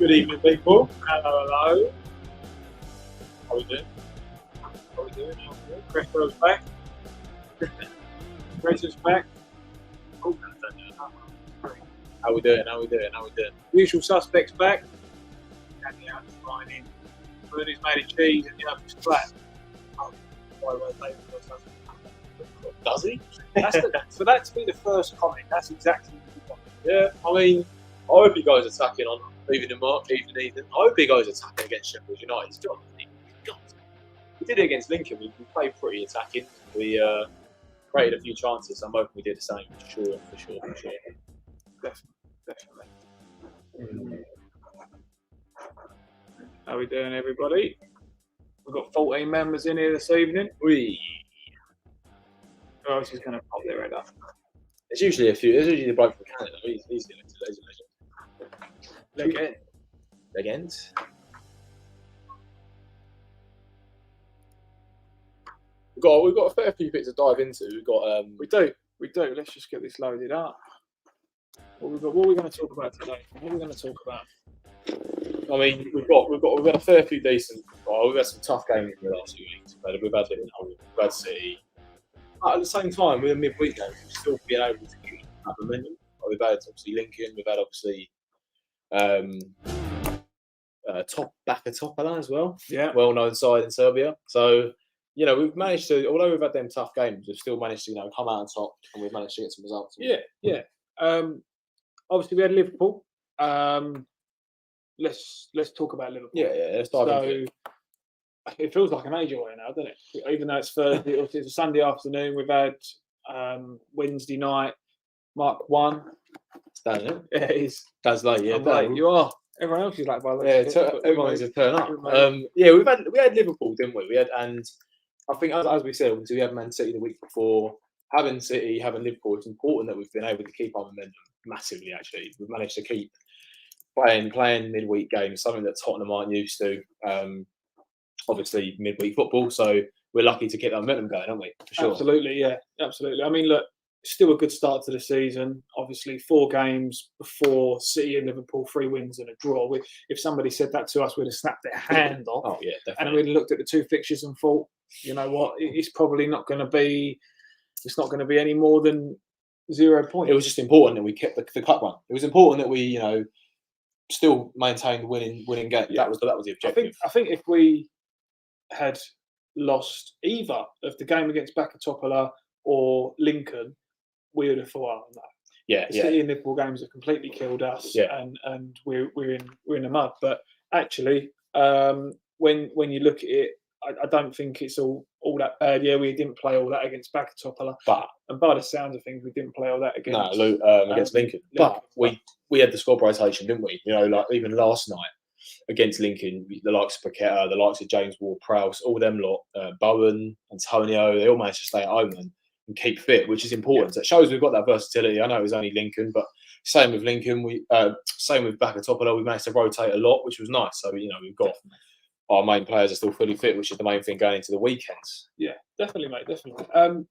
Good evening, people. Hello. How we doing? Crespo's back. Crespo's back. Oh, how we doing? Usual suspects back. And the oven's flying in. Bernie's made of cheese and the oven's flat. Oh, by the way, David does he? For that to be the first comment, that's exactly what we want. Yeah, I mean, I hope he goes attacking on even in March, even Ethan. I hope he goes attacking against Sheffield United. He's got it. We did it against Lincoln. We played pretty attacking. We created a few chances. I'm hoping we did the same for sure. Definitely. How we doing, everybody? We've got 14 members in here this evening. Who else is going to pop their head up? There's usually a few. There's usually the bloke from Canada. He's doing it. He's a legend. Legends. We've got a fair few bits to dive into. We do. Let's just get this loaded up. What are we going to talk about today? I mean, we've had a fair few decent. Well, we've had some tough games in the last few weeks. We've had City. But at the same time, with a midweek game, we've still been able to keep that momentum. We've had obviously Lincoln. We've had obviously Topola as well. Yeah, well-known side in Serbia. So. We've managed to, although we've had them tough games, we've still managed to, come out on top, and we've managed to get some results. Yeah. Obviously, we had Liverpool. Let's talk about Liverpool. Yeah. Let's dive into it. It feels like an age away now, doesn't it? Even though it's Thursday, it's a Sunday afternoon. We've had Wednesday night, Mark 1. Stan, yeah? Yeah, it is. That's late, yeah. Late. You are. Everyone else is like, by the way. Everyone needs to turn up. We had Liverpool, didn't we? And I think, as we said, we had Man City the week before. Having City, having Liverpool, it's important that we've been able to keep our momentum massively, actually. We've managed to keep playing midweek games, something that Tottenham aren't used to. Obviously, midweek football, so we're lucky to keep that momentum going, aren't we? For sure. Absolutely, yeah. Absolutely. I mean, look, still a good start to the season. Obviously, 4 games before City and Liverpool, 3 wins and a draw. If somebody said that to us, we'd have snapped their hand off. Oh, yeah, definitely. And we'd have looked at the 2 fixtures and thought, you know what, it's probably not going to be. It's not going to be any more than 0 points. It was just important that we kept the cup run. It was important that we, still maintained winning game. Yeah. That was the objective. I think if we had lost either of the game against Topola or Lincoln, we would have thought, oh, no. Yeah, the City and Liverpool games have completely killed us, and we're in the mud. But actually, when you look at it, I don't think it's all that bad. Yeah, we didn't play all that against Topola, and by the sound of things, we didn't play all that against against Lincoln. But we had the squad rotation, didn't we? Like even last night against Lincoln, the likes of Paqueta, the likes of James Ward-Prowse, all them lot, Bowen, Antonio, they all managed to stay at home and keep fit, which is important. So it shows we've got that versatility. I know it was only Lincoln, but same with Lincoln. Same with Topola. We managed to rotate a lot, which was nice. So we've got our main players are still fully fit, which is the main thing going into the weekends. Yeah, definitely, mate, definitely.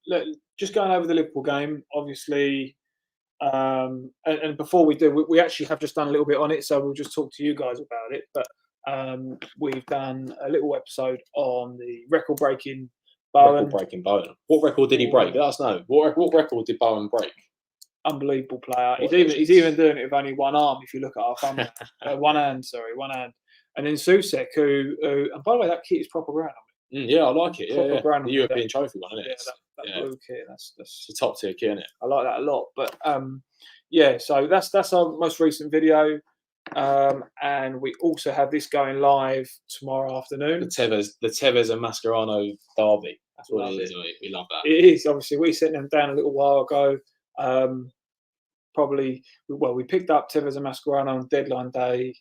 Look, just going over the Liverpool game, obviously, and before we do, we actually have just done a little bit on it, so we'll just talk to you guys about it. But we've done a little episode on the record-breaking Bowen. What record did he break? Let us know. What record did Bowen break? Unbelievable player. He's even doing it with only one arm. If you look at our thumb, one hand. And then Susek, who and by the way, that kit is proper brown. Yeah, I like it. Yeah. Brown the European trophy one, isn't it? Yeah, that blue kit. That's a top tier kit, isn't it? I like that a lot. But so that's our most recent video. And we also have this going live tomorrow afternoon. The Tevez and Mascherano derby. That's what it is. We love that. It is. Obviously, we sent them down a little while ago. We picked up Tevez and Mascherano on deadline day,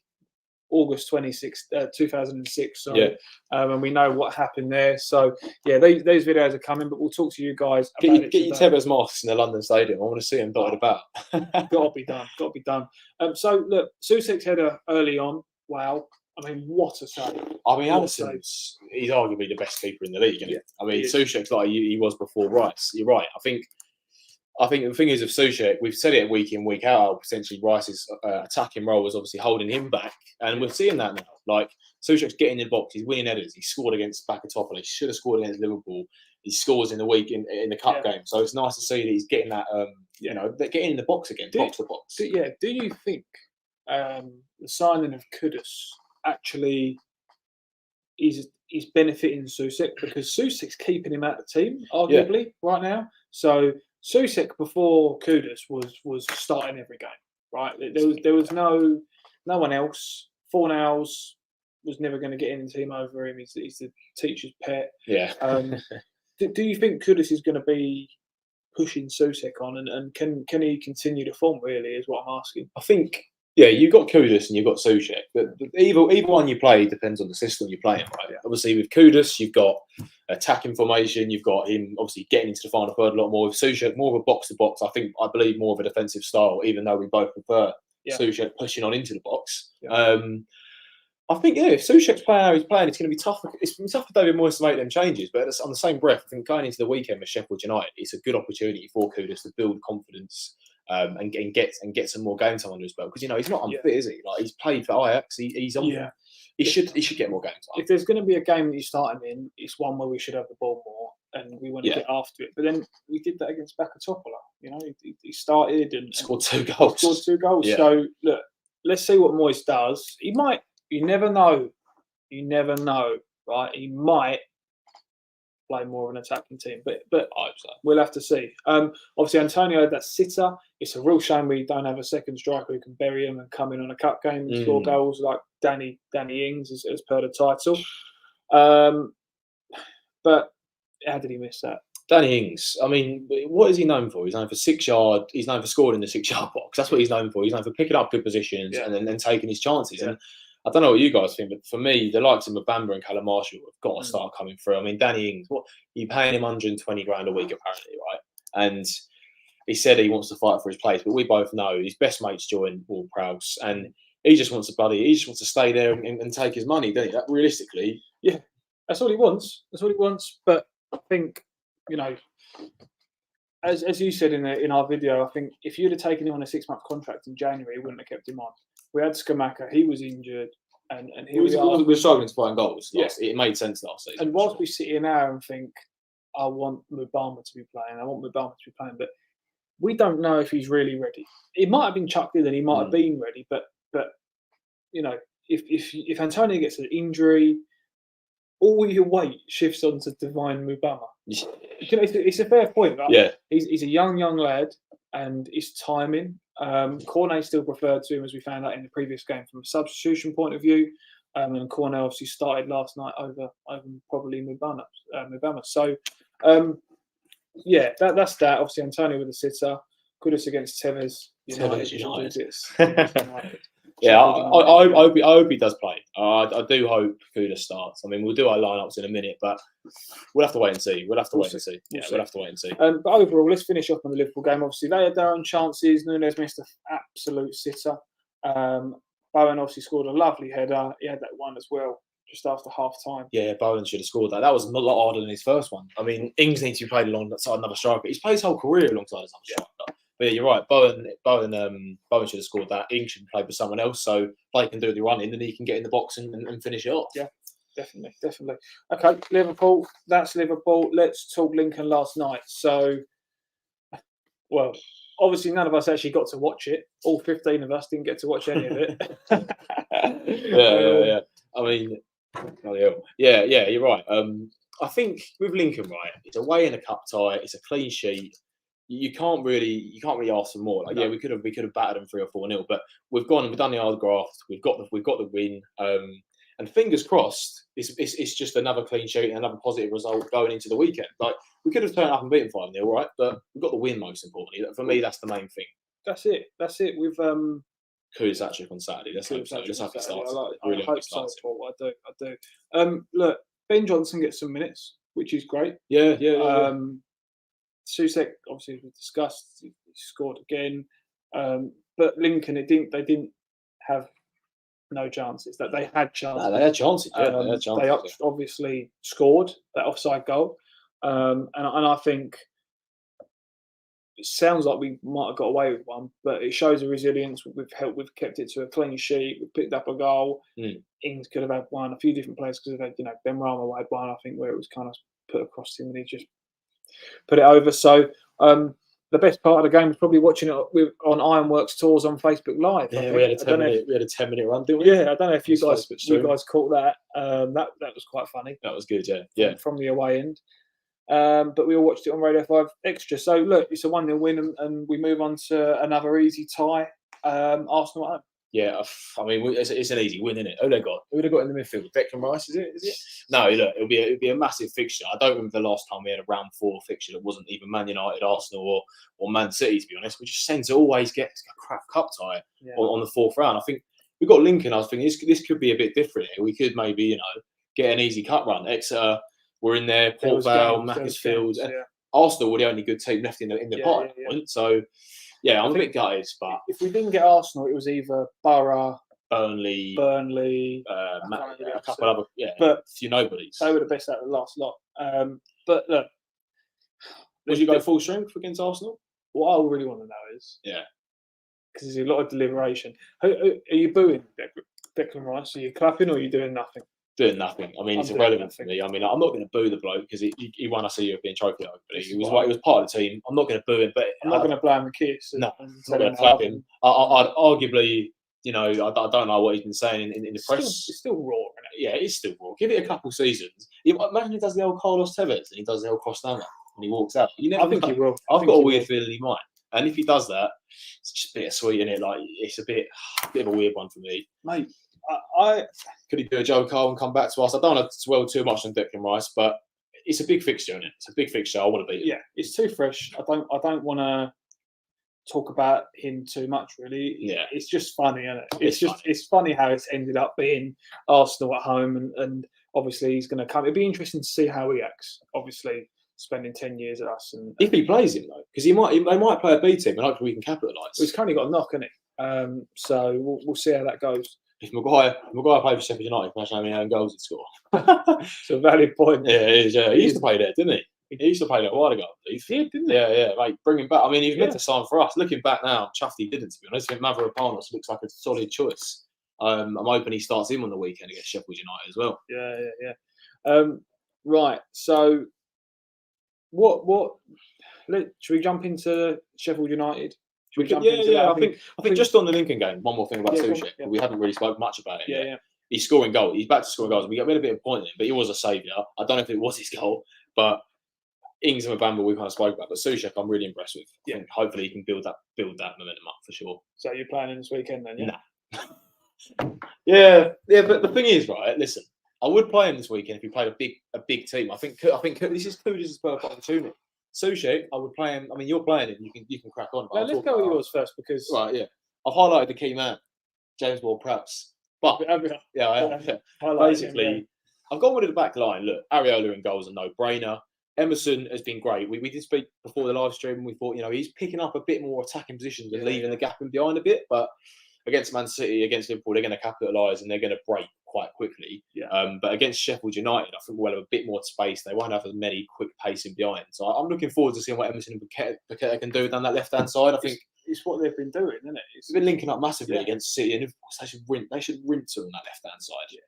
August 26, 2006. Sorry. Yeah. And we know what happened there. So, these videos are coming, but we'll talk to you guys about it. Get your Tevez masks in the London Stadium. I want to see them dotted about. Got to be done. So, look, Susek's header early on. Wow. I mean, what a save. I mean, Alisson's, he's arguably the best keeper in the league, isn't he? I mean, Susek's like he was before Rice. You're right. I think I think the thing is with Souček, we've said it week in, week out, how potentially Rice's attacking role was obviously holding him back. And we're seeing that now. Like, Souček's getting in the box, he's winning headers, he scored against Bakatopoulos, he should have scored against Liverpool. He scores in the week in the cup game. So it's nice to see that he's getting that, they're getting in the box again, box to box. Do you think the signing of Kudus actually is benefiting Souček? Because Souček's keeping him out of the team, arguably, right now. So Souček before Kudus was starting every game, right? There was no one else. Fornals was never going to get in the team over him. He's the teacher's pet. Yeah. Do you think Kudus is going to be pushing Souček on, and can he continue to form? Really, is what I'm asking. I think. Yeah, you've got Kudus and you've got Souček, but either one you play depends on the system you're playing, right? Yeah. Obviously, with Kudus, you've got attacking formation, you've got him obviously getting into the final third a lot more. With Souček, more of a box-to-box, I believe more of a defensive style, even though we both prefer Souček pushing on into the box. Yeah. I think, if Souček's playing how he's playing, it's going to be tough. It's going to be tough for David Moyes to make them changes, but on the same breath, I think going into the weekend with Sheffield United, it's a good opportunity for Kudus to build confidence. And get some more game time under his belt, because he's not unfit, is he? Like, he's played for Ajax, he's on. Yeah. He should get more game time. If there's going to be a game that you start him in, it's one where we should have the ball more and we want to get after it. But then we did that against Bakatopoulos. He started and scored 2 goals. Yeah. So look, let's see what Moyes does. He might. You never know. Right? He might play more of an attacking team, but I hope so. We'll have to see. Obviously, Antonio, that sitter. It's a real shame we don't have a second striker who can bury him and come in on a cup game and score goals like Danny Ings as per the title. But how did he miss that? Danny Ings. I mean, what is he known for? He's known for 6 yard. He's known for scoring in the 6 yard box. That's what he's known for. He's known for picking up good positions and then taking his chances. Yeah. And I don't know what you guys think, but for me, the likes of Mbamba and Callum Marshall have got to start coming through. I mean, Danny Ings, you're paying him 120 grand a week apparently, right? And he said he wants to fight for his place, but we both know his best mates joined Ward Prowse, and he just wants to stay there and take his money, doesn't he? That realistically, that's all he wants. But I think, as you said in our video, I think if you'd have taken him on a 6-month contract in January, we wouldn't have kept him on. We had Skamaka, he was injured, and here we are. We're struggling to find goals. Yes, it made sense last season. And whilst we sit here now and think, I want Mbamba to be playing, but we don't know if he's really ready. He might have been chucked in and he might have been ready, but if Antonio gets an injury, all your weight shifts onto Divine Mbamba. It's a fair point, right? Yeah. He's a young lad, and his timing. Cornet still preferred to him, as we found out in the previous game, from a substitution point of view. And Cornet obviously started last night over probably Mbamba. So, that's that. Obviously, Antonio with the sitter. Kudus against Tevez. United. Yeah, I hope he does play. I do hope Kudus starts. I mean, we'll do our lineups in a minute, but we'll have to wait and see. We'll have to wait and see. But overall, let's finish off on the Liverpool game. Obviously, they had their own chances. Nunes missed an absolute sitter. Bowen obviously scored a lovely header. He had that one as well, just after half time. Yeah, Bowen should have scored that. That was a lot harder than his first one. I mean, Ings needs to be played alongside another striker. He's played his whole career alongside another striker. But yeah, you're right. Bowen should have scored that. Ings should play for someone else, so if they can do the running, then he can get in the box and finish it off. Yeah, definitely. Okay, Liverpool. That's Liverpool. Let's talk Lincoln last night. So, well, obviously none of us actually got to watch it. All 15 of us didn't get to watch any of it. Yeah. I mean, yeah, you're right. I think with Lincoln, right, it's away in a cup tie. It's a clean sheet. You can't really ask for more. Like, we could have battered them 3 or 4-0, but we've done the hard graft. We've got the win, and fingers crossed. It's just another clean sheet and another positive result going into the weekend. Like, we could have turned up and beaten 5-0, right? But we've got the win most importantly. For me, that's the main thing. That's it. With Kudus actually on Saturday. Let's hope it starts. I hope so, Paul. I do. Look, Ben Johnson gets some minutes, which is great. Yeah. Souček, obviously, we discussed, he scored again. But Lincoln, they didn't have no chances. That they had chances. No, they had chances. They obviously scored that offside goal. And I think it sounds like we might have got away with one, but it shows the resilience. We've kept it to a clean sheet. We've picked up a goal. Ings could have had one. A few different players could have had, Ben Rama had one, I think, where it was kind of put across him and he just put it over. So the best part of the game was probably watching it on Ironworks Tours on Facebook Live. Yeah, we had a 10-minute run, didn't we? Yeah, I don't know if you guys caught that. That was quite funny. That was good, yeah. From the away end. But we all watched it on Radio 5 Extra. So, look, it's a 1-0 win and we move on to another easy tie, Arsenal at home. Yeah, I mean, it's an easy win, isn't it? Who they got? Who they got in the midfield? Declan Rice, is it? No, look, it'll be a massive fixture. I don't remember the last time we had a round 4 fixture that wasn't either Man United, Arsenal, or Man City. To be honest, we just tend to always get a crap cup tie on the 4th round. I think we've got Lincoln. I was thinking this could be a bit different here. We could maybe get an easy cup run. Exeter, we're in there. Port Vale, Macclesfield. Arsenal were the only good team left in the pot at that point. So. Yeah, I'm a bit gutted, but if we didn't get Arsenal, it was either Borough, Burnley, a couple other, but a few nobodies. They were the best out of the last lot. But look, would you go full strength against Arsenal? What I really want to know is, because there's a lot of deliberation. Are you booing Declan Rice? Are you clapping or are you doing nothing? Doing nothing. I mean, it's irrelevant for me. I mean, I'm not going to boo the bloke because he won us a European trophy. He was part of the team. I'm not going to boo him, but I'm not going to blow him a kiss. No, I'm not going to clap him. I'd arguably, I don't know what he's been saying in the press. It's still raw, isn't it? Yeah, it's still raw. Give it a couple seasons. Imagine he does the old Carlos Tevez and he does the old Costanza and he walks out. I think he will. I've got a weird feeling he might. And if he does that, it's just a bit sweet, isn't it? Like it's a bit of a weird one for me, mate. Could he do a Joe Cole and come back to us? I don't want to dwell too much on Declan Rice, but it's a big fixture, isn't it? It's a big fixture. I want to beat him. Yeah, it's too fresh. I don't want to talk about him too much, really. Yeah, it's just funny, isn't it? It's funny how it's ended up being Arsenal at home, and obviously he's going to come. It'd be interesting to see how he acts. Obviously, spending 10 years at us, and if he plays him though, because they might play a B team, and hopefully we can capitalise. Well, he's currently got a knock, isn't he? So we'll see how that goes. If Maguire played for Sheffield United, imagine how many own goals he'd score. It's a valid point. Yeah, it is. Yeah. He used to play there, didn't he? He used to play there a while ago, I believe. He did, didn't he? Yeah, mate. Bring him back. I mean, he was meant to sign for us. Looking back now, I'm chuffed he didn't, to be honest. I think Mavropanos looks like a solid choice. I'm hoping he starts him on the weekend against Sheffield United as well. Yeah. Right. So, what? Should we jump into Sheffield United? I think just on the Lincoln game, one more thing about Soucek. We haven't really spoke much about it yet. Yeah. He's scoring goals. He's back to scoring goals. We got a bit of point in him, but he was a saviour. I don't know if it was his goal, but Ings and Mbamba we kind of spoke about. But Soucek, I'm really impressed with. I think hopefully he can build that momentum up for sure. So you're playing in this weekend then? Yeah. Nah. yeah. But the thing is, right? Listen, I would play him this weekend if he played a big team. I think this is Kudus' perfect opportunity. Soucek, I would play him. I mean, you're playing him. You can crack on. Now, let's go with yours first because I've highlighted the key man, James Ward-Prowse. But basically, I've gone with the back line. Look, Areola in goals a no-brainer. Emerson has been great. We did speak before the live stream, and we thought he's picking up a bit more attacking positions and leaving the gap in behind a bit. But against Man City, against Liverpool, they're going to capitalise and they're going to break quite quickly. But against Sheffield United, I think we'll have a bit more space. They won't have as many quick pacing behind. So I'm looking forward to seeing what Emerson and Paqueta can do down that left-hand side. I think it's what they've been doing, isn't it? It's been linking up massively against City and Liverpool. They should rinse on that left-hand side.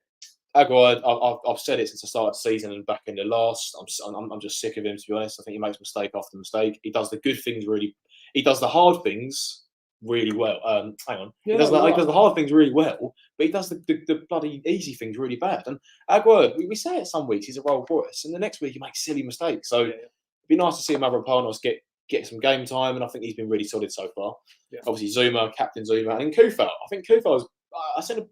Aguilar, I've said it since the start of the season and back in the last. I'm just sick of him, to be honest. I think he makes mistake after mistake. He does the good things really. He does the hard things really well. Hang on. He does the hard things really well, but he does the bloody easy things really bad. And Aguilar, we say it some weeks, he's a role for us, and the next week he makes silly mistakes. So it'd be nice to see Mavropanos get some game time, and I think he's been really solid so far. Obviously Zuma, Captain Zuma, and Kufal. I think Kufal's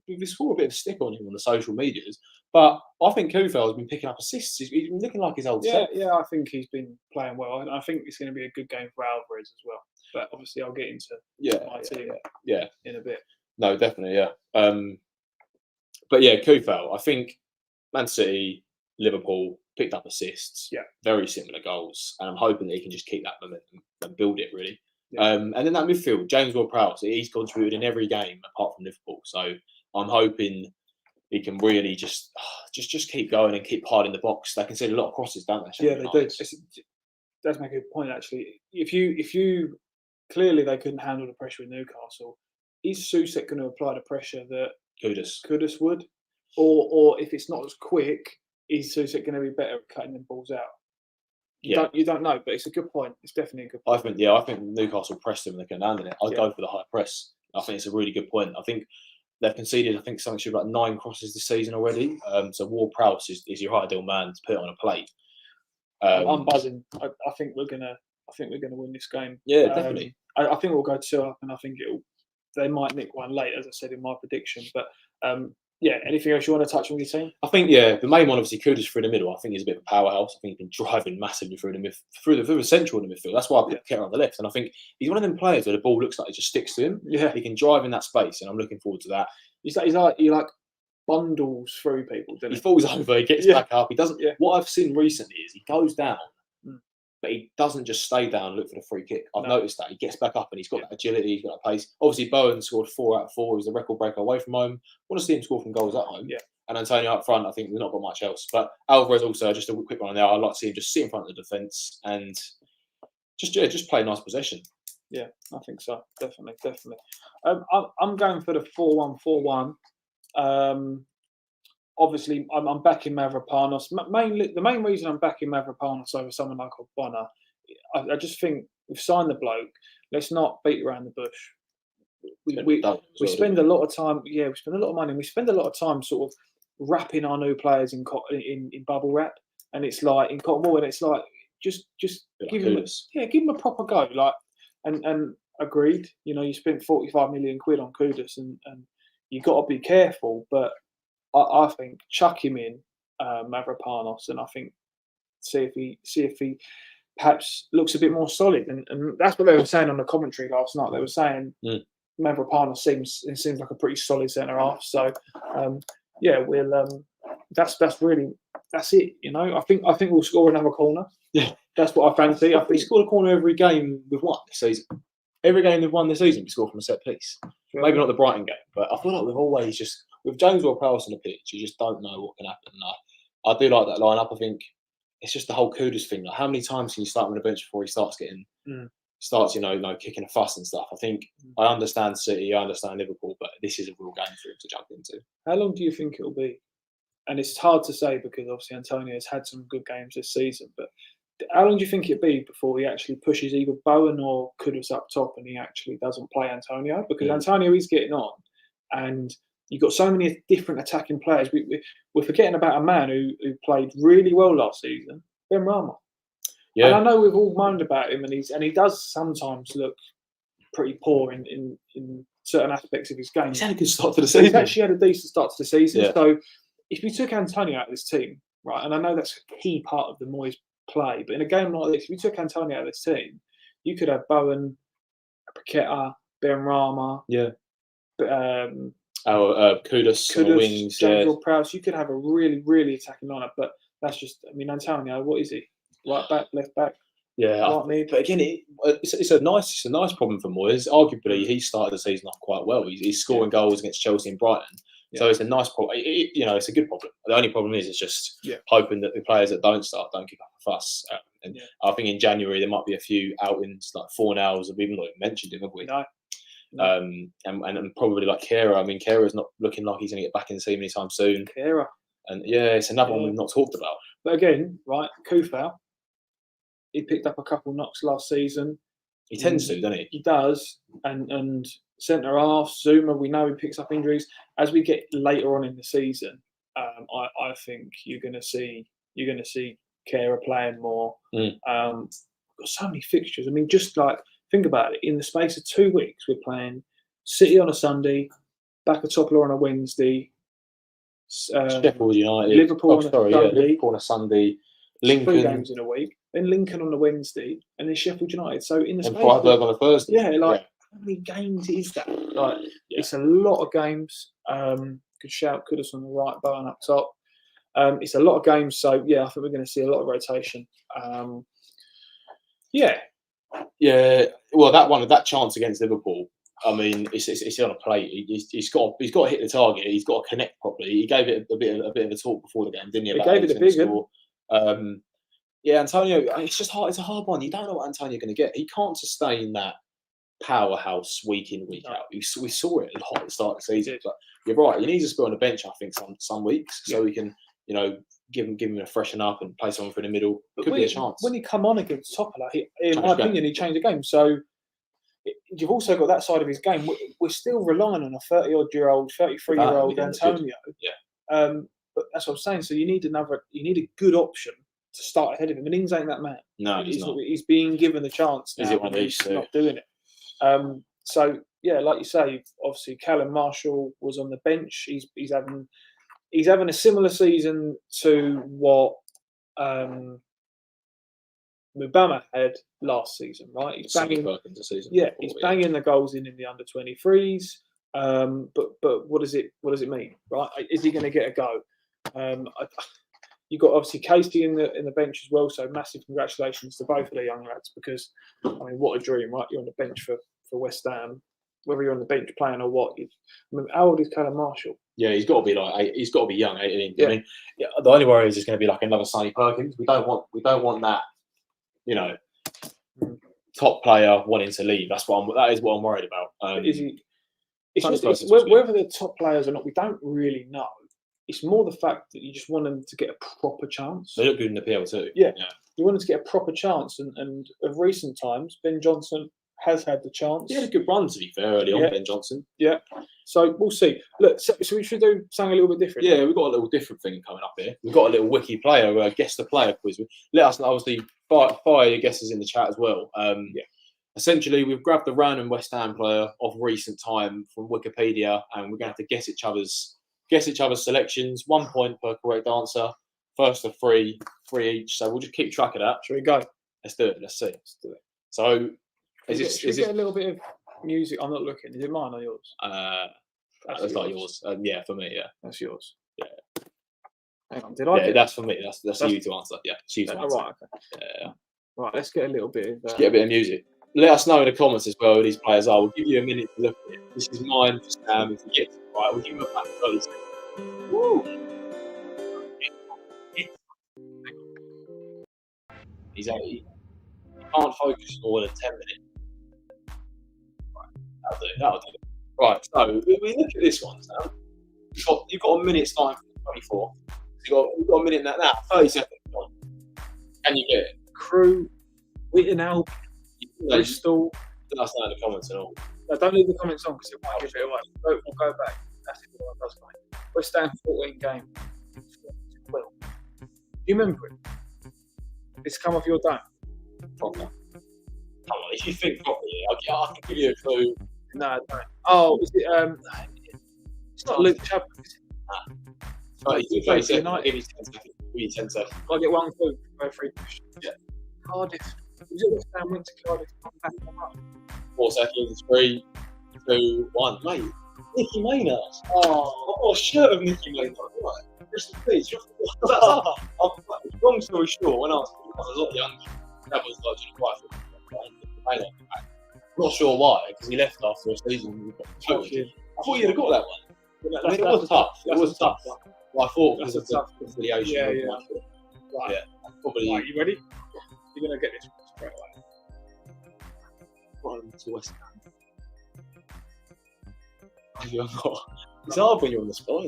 we saw a bit of stick on him on the social medias, but I think Kufal has been picking up assists. He's been looking like his old self. Yeah, I think he's been playing well, and I think it's going to be a good game for Alvarez as well. But obviously, I'll get into my team in a bit. No, definitely, but Kufal, I think Man City, Liverpool picked up assists. Very similar goals, and I'm hoping that he can just keep that momentum and build it really. And then that midfield, James Ward-Prowse, he's contributed in every game apart from Liverpool. So I'm hoping he can really just keep going and keep hard in the box. They can see a lot of crosses, don't they? They do. does make a good point actually. If you clearly they couldn't handle the pressure in Newcastle, is Soucek going to apply the pressure that Kudus would, or if it's not as quick, is Soucek going to be better at cutting them balls out? You don't know, but it's a good point. It's definitely a good point. I think Newcastle pressed them and they can handle it. I'd go for the high press. I think it's a really good point. I think they've conceded, something like 9 crosses this season already. So Ward-Prowse is your ideal man to put it on a plate. I'm buzzing. I think we're gonna win this game. Yeah, definitely. I think we'll go 2-up, and I think they might nick one late, as I said in my prediction. But anything else you want to touch on with your team? I think the main one obviously Kudus through the middle. I think he's a bit of a powerhouse. I think he's been driving massively through the central in the midfield. That's why I put Ketter on the left, and I think he's one of them players where the ball looks like it just sticks to him. Yeah, he can drive in that space, and I'm looking forward to that. He bundles through people. Doesn't he falls over, he gets back up. He doesn't. Yeah. What I've seen recently is he goes down. But he doesn't just stay down and look for the free kick. I've noticed that. He gets back up and he's got that agility, he's got that pace. Obviously, Bowen scored 4 out of 4. He was the record breaker away from home. I want to see him score from goals at home. Yeah. And Antonio up front, I think we've not got much else. But Alvarez also, just a quick one on there, I'd like to see him just sit in front of the defence and just play a nice possession. Yeah, I think so. Definitely. I'm going for the 4-1-4-1. Obviously, I'm backing Mavropanos. The main reason I'm backing Mavropanos over someone like Ogbonna, I just think we've signed the bloke. Let's not beat around the bush. We spend a lot of time. Yeah, we spend a lot of money. We spend a lot of time sort of wrapping our new players in bubble wrap, and it's like in cotton wool, and it's like just give them a proper go. Like and agreed. You know, you spent 45 million quid on Kudus, and you got to be careful, but. I think chuck him in Mavropanos, and I think see if he perhaps looks a bit more solid. And that's what they were saying on the commentary last night. They were saying Mavropanos seems like a pretty solid centre half. So we'll that's it. You know, I think we'll score another corner. Yeah, that's what I fancy. I think we scored a corner every game we've won this season. Every game they've won this season, we score from a set piece. Yeah. Maybe not the Brighton game, but I feel like we've always just. With James Ward-Prowse on the pitch, you just don't know what can happen. I do like that lineup. I think it's just the whole Kudus thing. Like, how many times can you start on the bench before he starts kicking a fuss and stuff? I think I understand City, I understand Liverpool, but this is a real game for him to jump into. How long do you think it'll be? And it's hard to say because obviously Antonio has had some good games this season, but how long do you think it'll be before he actually pushes either Bowen or Kudus up top and he actually doesn't play Antonio? Because Antonio is getting on, and you've got so many different attacking players. We're forgetting about a man who played really well last season, Benrahma. Yeah. And I know we've all moaned about him, and he does sometimes look pretty poor in certain aspects of his game. He's had a good start to the season. He's actually had a decent start to the season. Yeah. So if we took Antonio out of this team, right, and I know that's a key part of the Moyes play, but in a game like this, if we took Antonio out of this team, you could have Bowen, Paqueta, Benrahma. Yeah. Kudus on the wings, James Ward-Prowse. You could have a really, really attacking lineup, but that's just. I mean, Antonio, what is he? Right back, left back. Yeah, but again, it's a nice problem for Moyes. Arguably, he started the season off quite well. He's scoring goals against Chelsea and Brighton, so it's a nice problem. It's a good problem. The only problem is it's just hoping that the players that don't start don't kick up a fuss. I think in January there might be a few outings like Fornals. We've not even mentioned him, have we? No. And probably like Kehrer. I mean, Kehrer's not looking like he's going to get back in the team anytime soon. Kehrer. And it's another one we've not talked about. But again, right, Kufau, he picked up a couple knocks last season. He tends to, doesn't he? He does. And centre half, Zuma, we know he picks up injuries. As we get later on in the season, I think you're going to see Kehrer playing more. We've got so many fixtures. I mean, just like. Think about it. In the space of 2 weeks, we're playing City on a Sunday, Bakatopoulos on a Wednesday, Sheffield United, Liverpool on a Sunday, Lincoln 3 games in a week, then Lincoln on a Wednesday, and then Sheffield United. So in the space, Freiburg on a Thursday. How many games is that? It's a lot of games. Good shout, Kudus on the right, Bowen up top. It's a lot of games. So I think we're going to see a lot of rotation. Yeah, well, that chance against Liverpool, I mean, it's on a plate. He's got to hit the target. He's got to connect properly. He gave it a bit of a talk before the game, didn't he? He gave it a big one. Yeah, Antonio. It's just hard. It's a hard one. You don't know what Antonio's going to get. He can't sustain that powerhouse week in, week out. We saw it a lot at the start of the season. But you're right. He needs to be on the bench, I think, some weeks, so we can, give him a freshen up and play someone through the middle. Could be a chance. When he come on against Topola, in my opinion, he changed the game. So you've also got that side of his game. We're still relying on a 30-odd-year-old, 33-year-old Antonio. Yeah. But that's what I'm saying. So you need a good option to start ahead of him. And Ings ain't that man. No, he's not. He's being given the chance now. Is it one of these two? Not doing it. So yeah, like you say, obviously Callum Marshall was on the bench. He's having a similar season to what Mubama had last season, right? He's banging Perkins this season. Yeah, he's banging the goals in the under 23s. But what does it mean, right? Is he going to get a go? You've got obviously Casey in the bench as well. So massive congratulations to both of the young lads, because what a dream, right? You're on the bench for West Ham, whether you're on the bench playing or what. How old is Callum Marshall? Yeah, he's got to be he's got to be young, 18. Yeah. I mean, the only worry is it's going to be like another Sonny Perkins. We don't want that, top player wanting to leave. That is what I'm worried about. Is he? It's whether they're top players or not, we don't really know. It's more the fact that you just want them to get a proper chance. They look good in the PL too. Yeah. You want them to get a proper chance, and of recent times, Ben Johnson has had the chance. He had a good run, to be fair, early on, Ben Johnson. Yeah. So we'll see. Look, so we should do something a little bit different. Yeah, we've got a little different thing coming up here. We've got a little wiki player, guess the player quiz. Let us know, obviously, fire your guesses in the chat as well. Essentially, we've grabbed a random West Ham player of recent time from Wikipedia, and we're going to have to guess each other's selections. 1 point per correct answer. First of three each. So we'll just keep track of that. Shall we go? Let's do it. Let's see. Let's do it. So, is it a little bit of music? I'm not looking. Is it mine or yours? That's not yours. Yeah, for me. Yeah, that's yours. Yeah. Hang on. Did I? Yeah, that's for me. That's you to answer. Yeah, it's you to answer. Right. Okay. Yeah. Right. Let's get a little bit of. Get a bit of music. Let us know in the comments as well who these players are. We'll give you a minute to look at it. This is mine for Sam. If you get it right, we'll give him a back 30 seconds. Woo! He can't focus more than 10 minutes. Right, that'll do it. Right, so we look at this one, Sam. You've got a minute's time for the 24. You've got a minute now, 30 seconds. Can you get it? Crew, Witten Albion, Bristol. Let us know in the comments and all. No, don't leave the comments on because it might give it away. We'll go back. That's it. That's fine. West Ham 14 game. Well, do you remember it? It's come off your dome. Proper. Come on, if you think properly, I can give you a clue. No, don't. Oh, is it? It's not Luke Chapman, is it? Nah. 30 seconds. I'll give you 10 seconds. Give you 10 seconds. I'll get one clue. Go free. Yeah. Cardiff. Was it West Ham went to Cardiff? 4 seconds. 3, 2, 1. Mate, Nicky Maynard. Oh, I've got a shirt of Nicky Maynard. Right. Please, long story short, when I was a lot younger, that was like quite I'm not sure why, because he left after a season. I thought you'd have got that one. I mean, it was tough. It was tough. Well, I thought because of the affiliation. Yeah. Right. Yeah. Probably. Right, you ready? You're going to get this one straight away. Bottom to West Ham. It's hard when you're on the spot.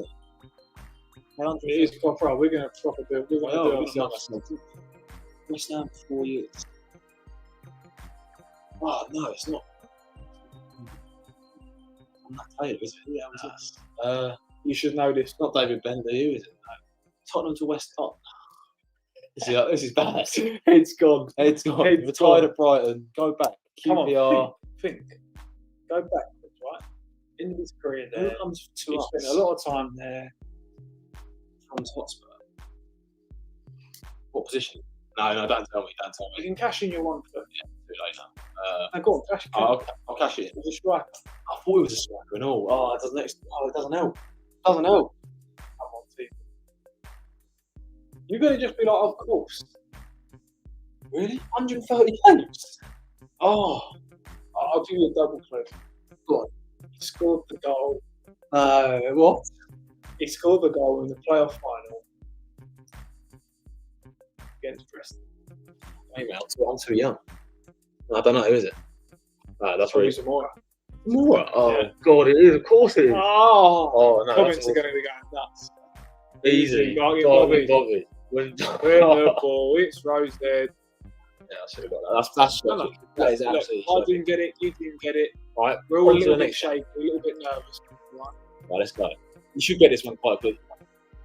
It is proper. We're going to proper do. We're going to do it. West Ham for 4 years. Oh no, it's not. I'm not Taylor, is it? Yeah, was you should know this. Not David Bender, who is it? No. Tottenham to West Ham. This is bad. It's gone. Retired at Brighton. Go back. QPR. Come on, think. Go backwards, right? Into his career there. Who comes to he us? spent a lot of time there. From Hotspur. What position? No, don't tell me. You can cash in your one for. Yeah, do it later. Go on, cash. I'll cash it. It's a striker. I thought it was a striker and all. It doesn't help. Come on, team. You're going to just be like, of course. Really? 130 games? Oh, I'll give you a double clue. Go on. He scored the goal. What? He scored the goal in the playoff final against Preston. name out. I'm too young. I don't know. Who is it? That's really Zamora. Zamora. Oh Yeah. God, it is. Of course it is. Oh, No, comments that's are going to be going nuts. easy. Bobby. When Win the ball. It's Rose there. Yeah, I should have got that. That's shocking. That is absolutely I shocking. didn't get it. You didn't get it. Right, We're all a on to little the bit next shaky, a little bit nervous. Right. Right, let's go. You should get this one quite quick.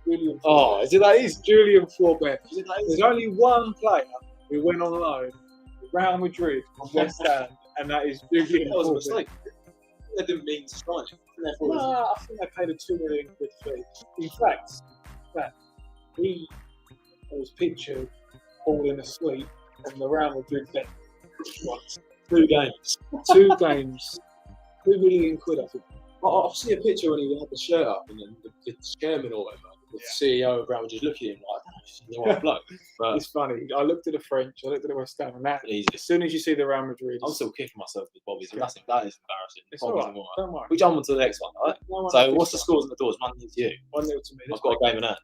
Julian. Oh, is it that easy? Julian Forbeth. Is it that There's easy? only one player who went on loan to Real Madrid from West Ham, and that is Julian That was a Forbeth. mistake. They didn't mean to sign it. No, I think they paid a £2 million fee. In fact, he was pictured falling asleep on the Real Madrid bench once. 2 games. 2 games, £2 million, I think. I've seen a picture when he had the shirt up, and then the chairman or whatever, the CEO of Real Madrid looking at him like, "That's the right bloke." But It's funny. I looked at the French, I looked at the West Ham, and that, easy. as soon as you see the Real Madrid, I'm still kicking myself with Bobby's. That is embarrassing. it's Bobby's all right. and all right. Don't worry. We jump on to the next one, right? No one So, has what's the this scores on the doors? 1-0 to you. 1-0 to me. I've got a game in hand.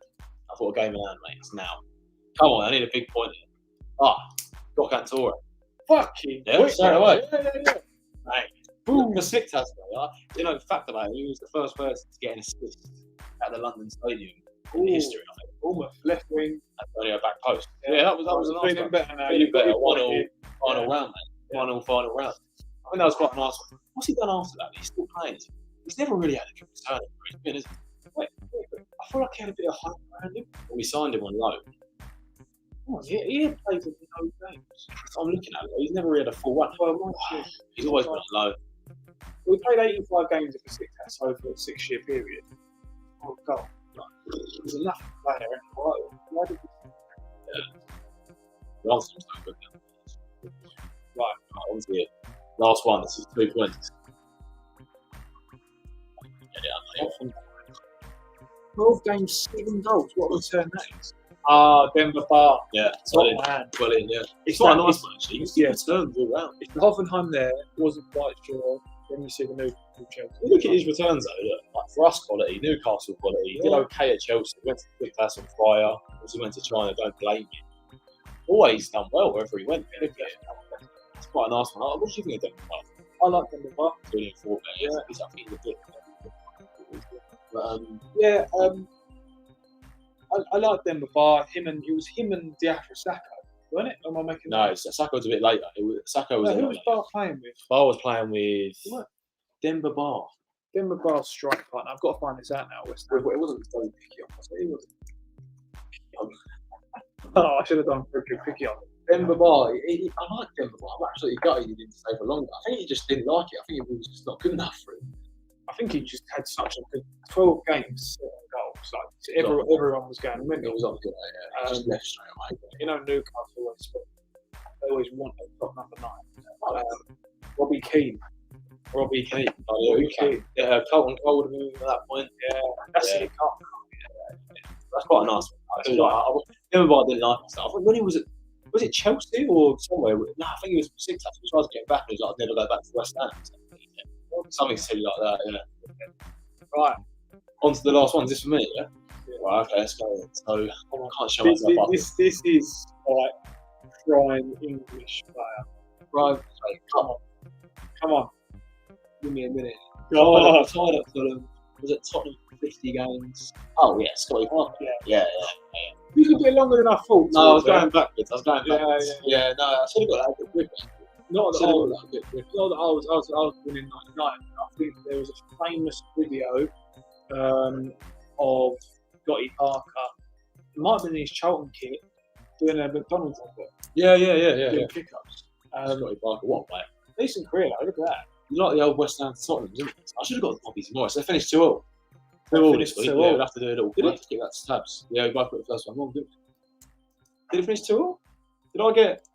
I've got a game in hand, mate. It's now. Come on, I need a big point here. Got Cantora. Fucking Yeah, quick, straight man. away. Yeah. Mate, boom. The sixth has you know, the fact about it, he was the first person to get an assist at the London Stadium in history, I think. Almost left wing. Only a back post. Yeah, that was a nice Feeling one. better now. Feeling You've got better. your point 1-0 here. final round, mate. 1-0 final round. I think that was quite a nice one. What's he done after that? He's still playing. He's never really had a good return for his been, has he? Wait, I feel like he had a bit of hype around him when we signed him on loan. Oh, he had played in no games. I'm looking at it. He's never really had a full run. He's always been on loan. We played 85 games at the Six over a 6-year period. Oh, God. There's enough player. Why did Last one's so good. Right, on to it. Last one. This is 3 points. Get it out, mate. 12 games, 7 goals? What a return that is. Denver Bar. Yeah, Top brilliant. man. Brilliant, yeah. It's Like, quite a nice one, actually. He's yeah. returns all round. If the Hoffenheim there wasn't quite sure, then you see the new Chelsea. Look at his returns though. Look, like for us quality, Newcastle quality. He did okay at Chelsea. Went to Quick Pass on fire. Also went to China. Don't blame him. Always done well wherever he went. Look at it. It's quite a nice one. What do you think of Denver Bar? I like Denver Bar. Brilliant for yeah. He's I think he's a bit. But Yeah, I like Denver Bar. It was him and Diafra Sacco, wasn't it? Am I making no, Sacco was a bit later. Sacco was. who was Bar playing with? Bar was playing with What? Denver Bar. Denver Bar's strike partner. I've got to find this out now. West Ham. It wasn't Tony Picky on. It was. Oh, I should have done picky on. Denver Bar. I like Denver Bar. I'm absolutely gutted he didn't stay for longer. I think he just didn't like it. I think it was just not good enough for him. I think he just had such a good 12 games, 7 goals. Like everyone was going It mental. was not good. Yeah. He just left straight away. You know, Newcastle they always want a top number 9. Robbie Keane. Robbie Keane. Yeah, Colton Cole moved at that point. Yeah, that's Yeah. it. That's quite a nice one. I do like. Denver Bar didn't like himself. When he was it Chelsea or somewhere? No, I think he was Six. He tried to get back and he was like, "I'll never go back to West Ham." Something silly like that. Yeah. Right. On to the last one. Is this for me? Yeah. Right. Okay. Let's go. So I can't show myself up. This is like prime English player. Right. Come on. Give me a minute. God. Tied up for them. Was it Tottenham 50 games? Oh yeah, Scotty Parker. Yeah. Yeah. You could get longer than I thought. No, I was going backwards. Yeah. No, I should have got that a bit quicker. Not that I was winning 99. I think there was a famous video of Scotty Parker. It might have been his Charlton kit doing a McDonald's offer. Yeah. Doing pickups. Scotty Parker, what a player. Decent career though, look at that. You like the old West Ham to Tottenham, didn't you? I should have got the Bobbies more. So they finished 2-0. 2-0 this week. Yeah, we'll have to do it all. Did it? Get that to tabs. Yeah, we both got the first one. Well, good. Did it finish 2-0? Did I get?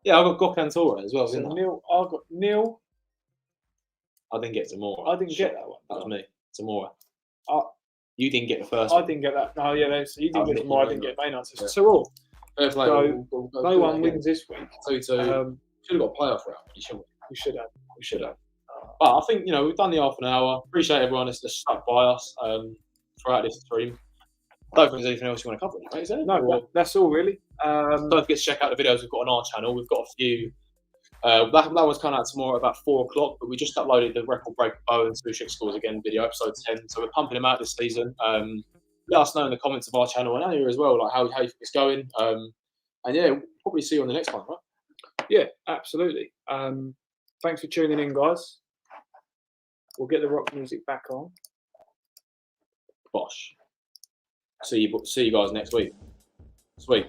Yeah, I got Cantora as well. So Didn't I? I got Neil. I didn't get Zamora. I didn't get that one. That was me. Zamora. Uh, You didn't get the first I one. didn't get that. No, yeah, so you didn't get Zamora. I didn't get Maynard. Yeah. So all. Fair play. So, We'll no one wins this week. 2-2. Should have got a playoff round. You should. We should have. We should have. But I think, we've done the half an hour. Appreciate everyone that's stuck by us throughout this stream. don't think there's anything else you want to cover, right? Is there? No, that's all really. Don't forget to check out the videos we've got on our channel. We've got a few. That one's coming out tomorrow at about 4 o'clock, but we just uploaded the record break Bowen Sushik scores again video, episode 10. So we're pumping them out this season. Let us know in the comments of our channel and here as well, like how you think it's going. And yeah, we'll probably see you on the next one, right? Yeah, absolutely. Thanks for tuning in, guys. We'll get the rock music back on. Bosh. See you guys next week. Sweet.